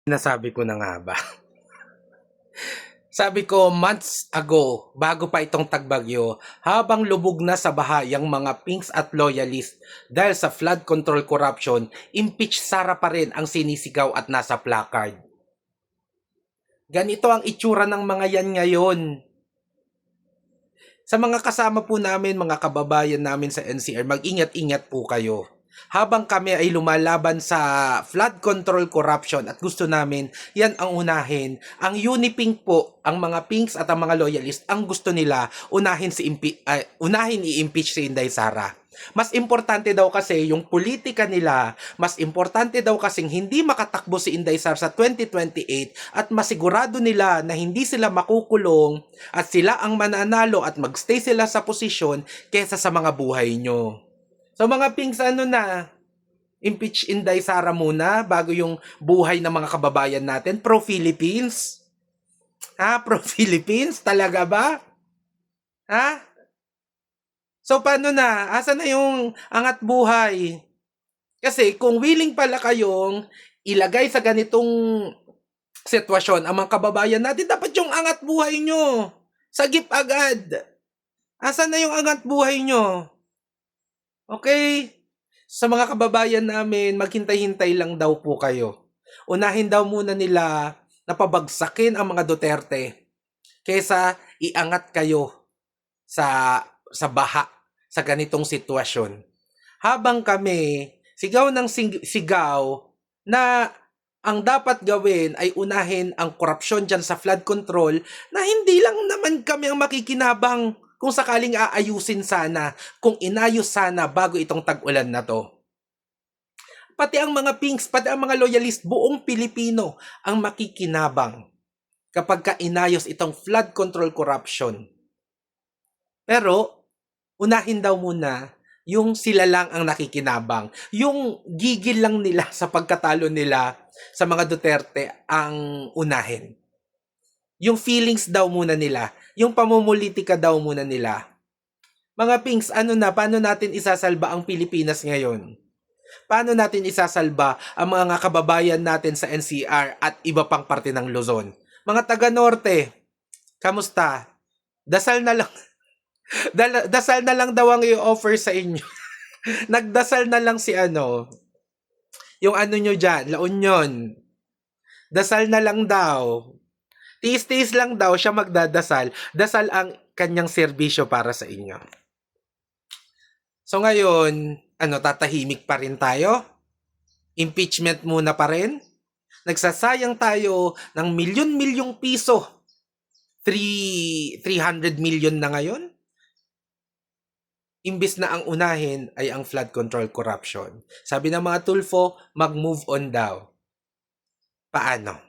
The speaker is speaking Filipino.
Nasabi ko na nga ba? Sabi ko months ago, bago pa itong tagbagyo, habang lubog na sa baha yung mga Pinks at loyalist dahil sa flood control corruption, impeach Sara pa rin ang sinisigaw at nasa placard. Ganito ang itsura ng mga yan ngayon. Sa mga kasama po namin, mga kababayan namin sa NCR, mag-ingat-ingat po kayo. Habang kami ay lumalaban sa flood control corruption at gusto namin, yan ang unahin. Ang Unipink po, ang mga Pinks at ang mga loyalist, ang gusto nila, unahin i-impeach si Inday Sara. Mas importante daw kasi yung politika nila, mas importante daw kasing hindi makatakbo si Inday Sara sa 2028 at masigurado nila na hindi sila makukulong at sila ang mananalo at magstay sila sa posisyon kesa sa mga buhay nyo. So mga Pinks, impeach Inday Sara muna bago yung buhay ng mga kababayan natin. Pro-Philippines? Pro-Philippines? Talaga ba? So paano na? Asa na yung angat buhay? Kasi kung willing pala kayong ilagay sa ganitong sitwasyon ang mga kababayan natin, dapat yung angat buhay nyo. Sagip agad. Asa na yung angat buhay nyo? Okay? Sa mga kababayan namin, maghintay-hintay lang daw po kayo. Unahin daw muna nila na pabagsakin ang mga Duterte kaysa iangat kayo sa baha sa ganitong sitwasyon. Habang kami, sigaw ng sigaw na ang dapat gawin ay unahin ang korupsyon dyan sa flood control na hindi lang naman kami ang makikinabang kung sakaling aayusin sana, kung inayos sana bago itong tag-ulan na to. Pati ang mga Pinks, pati ang mga loyalist, buong Pilipino ang makikinabang kapag inayos itong flood control corruption. Pero, unahin daw muna yung sila lang ang nakikinabang. Yung gigil lang nila sa pagkatalo nila sa mga Duterte ang unahin. Yung feelings daw muna nila. Yung pamumulitika daw muna nila. Mga Pinks, paano natin isasalba ang Pilipinas ngayon? Paano natin isasalba ang mga kababayan natin sa NCR at iba pang parte ng Luzon? Mga taga-Norte, kamusta? Dasal na lang. Dasal na lang daw ang i-offer sa inyo. Nagdasal na lang si yung nyo dyan, La Union. Dasal na lang daw. Tiis-tiis lang daw siya magdadasal. Dasal ang kanyang serbisyo para sa inyo. So ngayon, tatahimik pa rin tayo? Impeachment muna pa rin? Nagsasayang tayo ng milyon-milyong piso. 300 million na ngayon? Imbis na ang unahin ay ang flood control corruption. Sabi ng mga Tulfo, mag-move on daw. Paano?